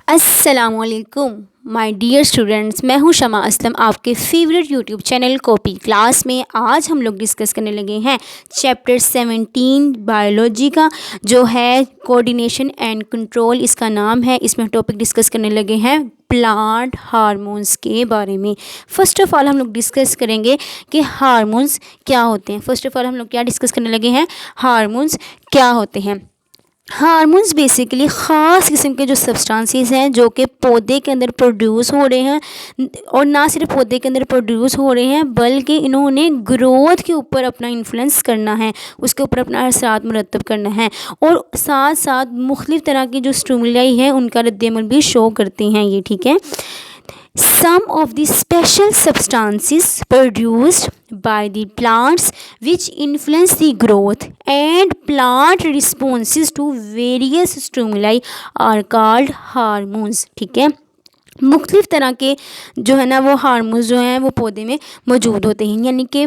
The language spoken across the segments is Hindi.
अस्सलामुअलैकुम माय डियर स्टूडेंट्स, मैं हूं शमा असलम, आपके favourite YouTube channel copy class में। आज हम लोग डिस्कस करने लगे हैं चैप्टर 17 बायोलॉजी का, जो है कोऑर्डिनेशन एंड कंट्रोल इसका नाम है। इसमें टॉपिक डिस्कस करने लगे हैं प्लांट हार्मोन्स के बारे में। फ़र्स्ट ऑफ़ ऑल हम लोग डिस्कस करेंगे कि हार्मोन्स क्या होते हैं। फर्स्ट ऑफ़ ऑल हम लोग क्या डिस्कस करने लगे हैं, हार्मोन्स क्या होते हैं। हार्मोन्स बेसिकली ख़ास किस्म के जो सब्सटेंसेस हैं जो कि पौधे के अंदर प्रोड्यूस हो रहे हैं, और ना सिर्फ पौधे के अंदर प्रोड्यूस हो रहे हैं बल्कि इन्होंने ग्रोथ के ऊपर अपना इन्फ्लुएंस करना है, उसके ऊपर अपना असरात मुरतब करना है, और साथ साथ मुख्तलिफ़ तरह की जो स्टिमुलाई है उनका रद्द-ए-अमल भी शो करती हैं ये, ठीक है। Some of the special substances produced by the plants which influence the growth and plant responses to various stimuli are called hormones, ठीक है। मुख्तलिफ़ तरह के जो है ना वो हार्मोन्स जो हैं वो पौधे में मौजूद होते हैं, यानी कि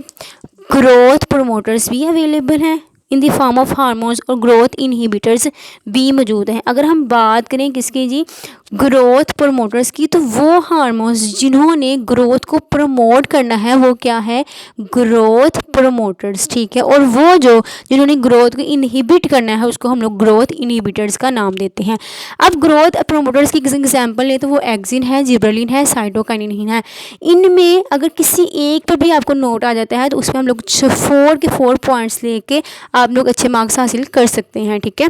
ग्रोथ प्रोमोटर्स भी अवेलेबल हैं in the form of hormones, और ग्रोथ इनहिबिटर्स भी मौजूद हैं। अगर हम बात करें किसकी जी, ग्रोथ प्रमोटर्स की, तो वो हार्मोन्स जिन्होंने ग्रोथ को प्रमोट करना है वो क्या है, ग्रोथ प्रमोटर्स, ठीक है। और वो जो जिन्होंने ग्रोथ को इनहिबिट करना है उसको हम लोग ग्रोथ इनहिबिटर्स का नाम देते हैं। अब ग्रोथ प्रमोटर्स की एग्जांपल ले तो वो एक्सिन है, जिबरेलिन है, साइटोकाइनिन है। इनमें अगर किसी एक पर भी आपको नोट आ जाता है तो उसमें हम लोग 4 पॉइंट्स लेके आप लोग अच्छे मार्क्स हासिल कर सकते हैं, ठीक है।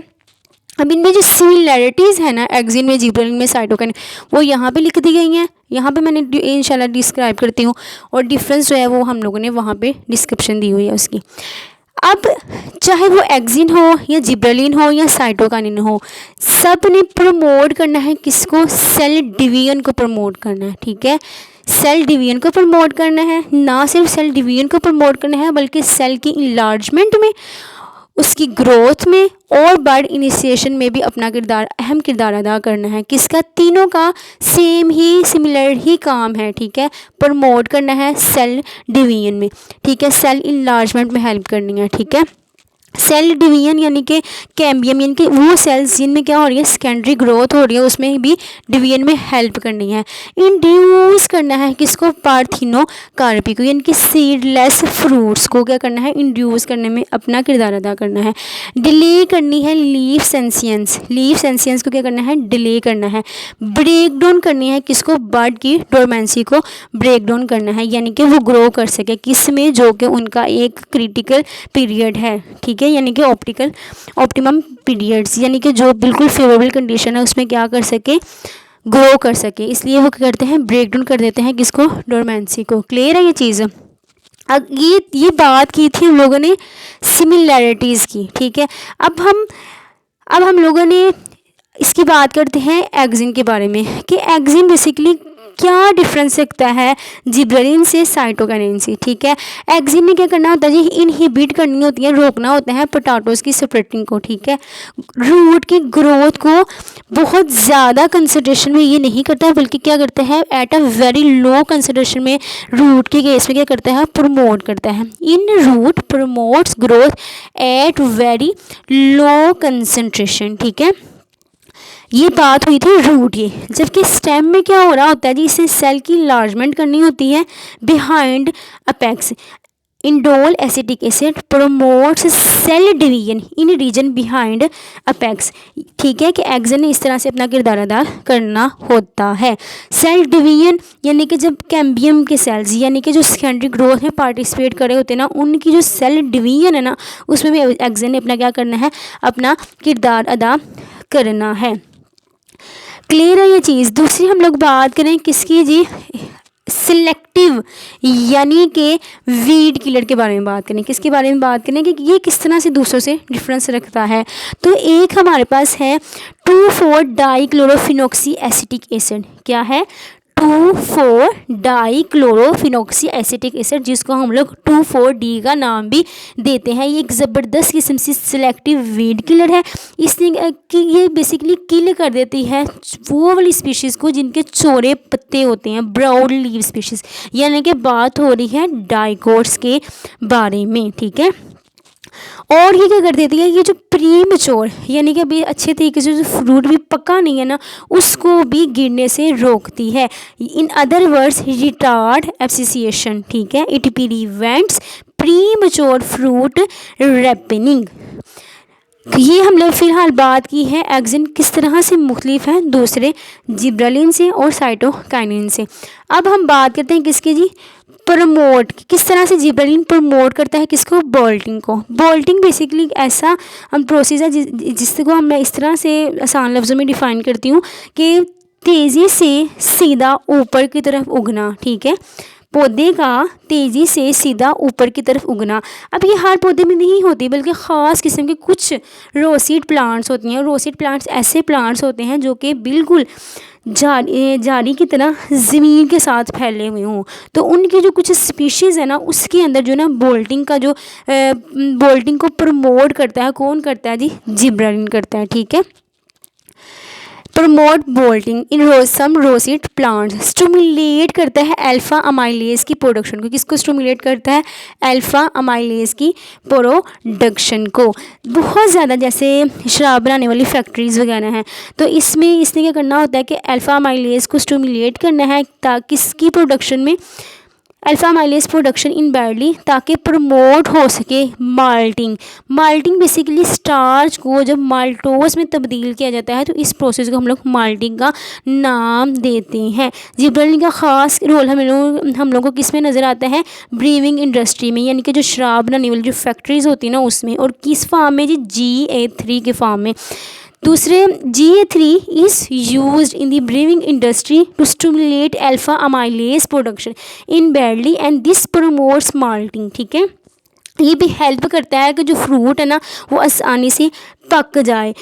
अब इनमें जो सिमिलैरिटीज़ है ना एक्सिन में, जिबरेलिन में, साइटोकाइनिन, वो यहाँ पे लिख दी गई हैं। यहाँ पे मैंने इंशाल्लाह डिस्क्राइब करती हूँ, और डिफरेंस जो है वो हम लोगों ने वहाँ पे डिस्क्रिप्शन दी हुई है उसकी। अब चाहे वो एक्सिन हो या जिबरेलिन हो या साइटोकाइनिन हो, सब ने प्रमोट करना है किसको, सेल डिवीजन को प्रमोट करना है, ठीक है। सेल डिवीजन को प्रमोट करना है, ना सिर्फ सेल डिवीजन को प्रमोट करना है बल्कि सेल की इन्लार्जमेंट में, उसकी ग्रोथ में और बर्ड इनिशिएशन में भी अपना अहम किरदार अदा करना है। किसका, तीनों का सेम ही सिमिलर ही काम है, ठीक है। प्रमोट करना है सेल डिवीजन में, ठीक है, सेल इनलार्जमेंट में हेल्प करनी है, ठीक है। सेल डिवीजन यानी कि कैम्बियम, यानी कि वो सेल्स जिनमें क्या हो रही है, सेकेंडरी ग्रोथ हो रही है, उसमें भी डिवीजन में हेल्प करनी है। इंड्यूस करना है किसको, पार्थिनोकार्पी को, यानी कि सीडलेस फ्रूट्स को क्या करना है, इंड्यूस करने में अपना किरदार अदा करना है। डिले करनी है लीफ सेंसियंस को क्या करना है, डिले करना है। ब्रेक डाउन करनी है किसको, बर्ड की डोरमेंसी को ब्रेक डाउन करना है, यानी कि वो ग्रो कर सके किस में, जो कि उनका एक क्रिटिकल पीरियड है, ठीक है, यानी कि ऑप्टिमम पीरियड्स, यानी कि जो बिल्कुल फेवरेबल कंडीशन है उसमें क्या कर सके, ग्रो कर सके। इसलिए वो क्या करते हैं, ब्रेक डाउन कर देते हैं किसको, डोरमेंसी को। क्लियर है ये चीज़। अब ये बात की थी हम लोगों ने सिमिलैरिटीज़ की, ठीक है। अब हम लोगों ने इसकी बात करते हैं एक्सिन के बारे में, कि एक्सिन बेसिकली क्या डिफरेंस रखता है जिबरेलिन से, साइटोकाइनिन से, ठीक है। एक्सिन ने क्या करना होता है जी, इनहिबिट करनी होती है, रोकना होता है पोटैटोज़ की स्प्रेडिंग को, ठीक है। रूट की ग्रोथ को बहुत ज़्यादा कंसंट्रेशन में ये नहीं करता है, बल्कि क्या करता है, at a very low concentration में रूट के केस में क्या करता है, प्रमोट करता है। In root promotes growth at very low concentration, ठीक है। ये बात हुई थी रूट की। जबकि स्टेम में क्या हो रहा होता है जी, इसे सेल की लार्जमेंट करनी होती है behind apex. Indole acetic acid promotes cell division in region behind apex, ठीक है, कि एक्सिन ने इस तरह से अपना किरदार अदा करना होता है। सेल डिवीजन यानी कि जब कैम्बियम के सेल्स यानी कि जो सेकेंडरी ग्रोथ में पार्टिसिपेट कर रहे होते हैं ना, उनकी जो सेल डिवीजन है ना, उसमें भी एक्सिन ने अपना क्या करना है, अपना किरदार अदा करना है। क्लियर है ये चीज़। दूसरी हम लोग बात करें किसकी जी, सिलेक्टिव यानी कि वीड किलर के बारे में बात करें। किसके बारे में बात करें कि ये किस तरह से दूसरों से डिफरेंस रखता है। तो एक हमारे पास है 2,4-डाइक्लोरोफिनॉक्सी एसिटिक एसिड, क्या है, 2,4-डाइक्लोरोफिनॉक्सी एसिटिक एसिड, जिसको हम लोग 2,4-D का नाम भी देते हैं। ये एक ज़बरदस्त किस्म से सिलेक्टिव वीड किलर है। इसलिए कि ये बेसिकली किल कर देती है वो वाली स्पीशीज़ को जिनके चौड़े पत्ते होते हैं, ब्रॉड लीव स्पीशीज़, यानी कि बात हो रही है डाइकोट्स के बारे में, ठीक है। और ये क्या कर देती है, ये जो प्री मैच्योर यानी कि अभी अच्छे तरीके से जो फ्रूट भी पका नहीं है ना, उसको भी गिरने से रोकती है। In other words retard abscission, ठीक है, it prevents premature fruit ripening. ये हमने फ़िलहाल बात की है एक्जिन किस तरह से मुख्तलिफ है दूसरे जिब्रेलिन से और साइटोकाइनिन से। अब हम बात करते हैं किसके जी, प्रमोट, किस तरह से जिब्रेलिन प्रमोट करता है किसको, बोल्टिंग को। बोल्टिंग बेसिकली ऐसा हम प्रोसेस है जिसको मैं इस तरह से आसान लफ्ज़ों में डिफ़ाइन करती हूँ कि तेज़ी से सीधा ऊपर की तरफ उगना, ठीक है, पौधे का तेज़ी से सीधा ऊपर की तरफ उगना। अब ये हर पौधे में नहीं होती बल्कि ख़ास किस्म के कुछ रोसीड प्लांट्स होती हैं। रोसीड प्लांट्स ऐसे प्लांट्स होते हैं जो कि बिल्कुल जारी की तरह ज़मीन के साथ फैले हुए हों। तो उनकी जो कुछ स्पीशीज़ है ना, उसके अंदर जो ना बोल्टिंग का जो बोल्टिंग को प्रमोट करता है, कौन करता है जी, जिब्रेलिन करता है, ठीक है। प्रमोट बोल्टिंग इन सम रोसीड प्लांट्स, स्टिमुलेट करता है अल्फ़ा अमाइलेज की प्रोडक्शन को। किसको स्टिमुलेट करता है, अल्फ़ा अमाइलेज की प्रोडक्शन को। बहुत ज़्यादा जैसे शराब बनाने वाली फैक्ट्रीज़ वगैरह हैं, तो इसमें इसने क्या करना होता है कि अल्फ़ा अमाइलेज को स्टिमुलेट करना है ताकि इसकी प्रोडक्शन में alpha mileage production in badly, ताकि प्रमोट हो सके माल्टिंग। माल्टिंग बेसिकली स्टार्च को जब माल्टोज में तब्दील किया जाता है तो इस प्रोसेस को हम लोग माल्टिंग का नाम देते हैं। जिब्रेलिन का ख़ास रोल हम लोगों को किस में नज़र आता है, ब्रीविंग इंडस्ट्री में, यानी कि जो शराब बनाने वाली जो फैक्ट्रीज़ होती हैं ना उसमें। और किस फार्म में जी, GA3 के फार्म में। दूसरे GA3 is used in the brewing industry to stimulate alpha amylase production in barley and this promotes malting, ठीक है। ये भी हेल्प करता है कि जो फ्रूट है ना वो आसानी से पक जाए।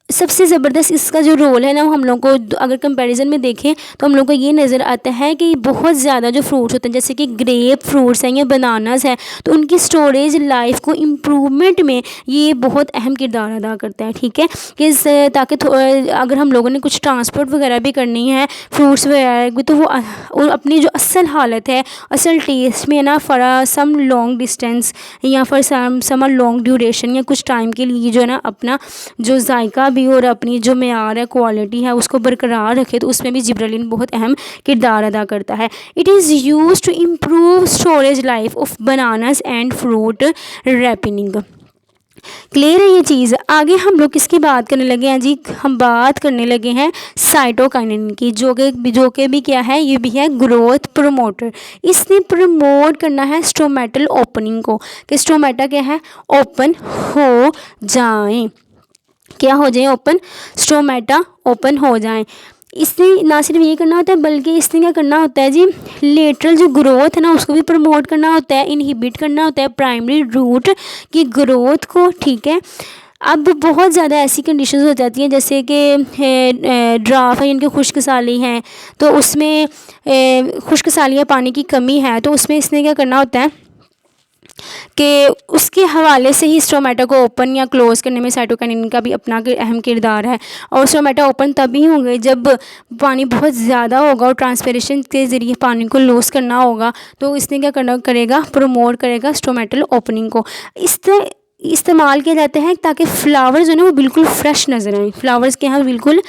सबसे ज़बरदस्त इसका जो रोल है ना, वो हम लोग को अगर कंपैरिजन में देखें तो हम लोग को ये नज़र आता है कि बहुत ज़्यादा जो फ्रूट्स होते हैं जैसे कि ग्रेप फ्रूट्स हैं या बनानास है, तो उनकी स्टोरेज लाइफ को इम्प्रूवमेंट में ये बहुत अहम किरदार अदा करता है, ठीक है। कि ताकि अगर हम लोगों ने कुछ ट्रांसपोर्ट वगैरह भी करनी है फ्रूट्स वगैरह भी, तो वो अपनी जो असल हालत है, असल टेस्ट में ना फॉर सम लॉन्ग डिस्टेंस या फॉर सम लॉन्ग ड्यूरेशन या कुछ टाइम के लिए जो है ना अपना जो जायका और अपनी जो मेयार है, क्वालिटी है, उसको बरकरार रखे, तो उसमें भी जिब्रेलिन बहुत अहम किरदार अदा करता है। It is used to improve storage life of bananas and fruit ripening. Clear है ये चीज़। आगे हम लोग किसकी बात करने लगे हैं जी, हम बात करने लगे हैं साइटोकाइनिन की, जो कि भी क्या है, ये भी है ग्रोथ प्रमोटर। इसने प्रमोट करना है स्टोमेटल ओपनिंग को, कि स्टोमेटा क्या है, ओपन हो जाएं, क्या हो जाए, ओपन, स्टोमेटा ओपन हो जाएं। इसने ना सिर्फ ये करना होता है बल्कि इसने क्या करना होता है जी, लेटरल जो ग्रोथ है ना उसको भी प्रमोट करना होता है, इनहिबिट करना होता है प्राइमरी रूट की ग्रोथ को, ठीक है। अब बहुत ज़्यादा ऐसी कंडीशंस हो जाती हैं जैसे कि ड्राफ है, इनके खुश्क साली हैं, तो उसमें खुश्क साली या पानी की कमी है, तो उसमें इसने क्या करना होता है कि उसके हवाले से ही स्टोमेटा को ओपन या क्लोज़ करने में साइटोकाइनिन का भी अपना अहम किरदार है। और स्टोमेटा ओपन तभी होंगे जब पानी बहुत ज़्यादा होगा और ट्रांसपिरेशन के ज़रिए पानी को लॉस करना होगा, तो इसने क्या करना करेगा, प्रमोट करेगा स्टोमेटल ओपनिंग को। इस्तेमाल किया जाता है ताकि फ्लावर्स जो है ना वो बिल्कुल फ्रेश नज़र आएँ, फ्लावर्स के यहाँ बिल्कुल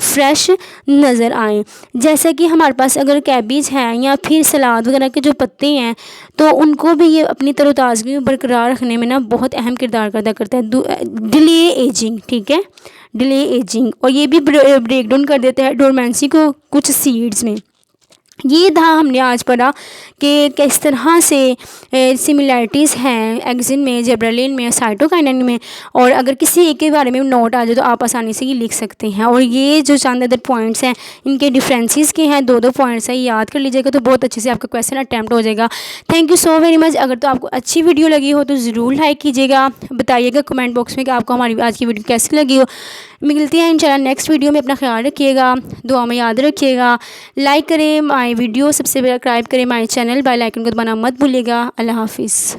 फ्रेश नज़र आएँ। जैसे कि हमारे पास अगर कैबेज है या फिर सलाद वगैरह के जो पत्ते हैं, तो उनको भी ये अपनी तरोताज़गी बरकरार रखने में ना बहुत अहम किरदार अदा करता है। डिले एजिंग, ठीक है, डिले एजिंग, और ये भी ब्रेक डाउन कर देता है डोरमेंसी को कुछ सीड्स में। ये था हमने आज पढ़ा कि किस तरह से सिमिलैरिटीज़ हैं एक्जिन में, जिब्रेलिन में, साइटोकाइनिन में। और अगर किसी एक के बारे में नोट आ जाए तो आप आसानी से ये लिख सकते हैं। और ये जो चंद अदर पॉइंट्स हैं इनके डिफरेंसेस के हैं, दो पॉइंट्स हैं, याद कर लीजिएगा तो बहुत अच्छे से आपका क्वेश्चन अटैम्प्ट हो जाएगा। Thank you so very much. अगर तो आपको अच्छी वीडियो लगी हो तो ज़रूर लाइक कीजिएगा, बताइएगा कमेंट बॉक्स में कि आपको हमारी आज की वीडियो कैसी लगी हो। मिलती है इंशाल्लाह नेक्स्ट वीडियो में। अपना ख्याल रखिएगा, दुआ में याद रखिएगा, लाइक करें माय वीडियो, सबसे पहले सब्सक्राइब करें माय चैनल, बेल आइकन को दबाना मत भूलिएगा। अल्लाह हाफिज़।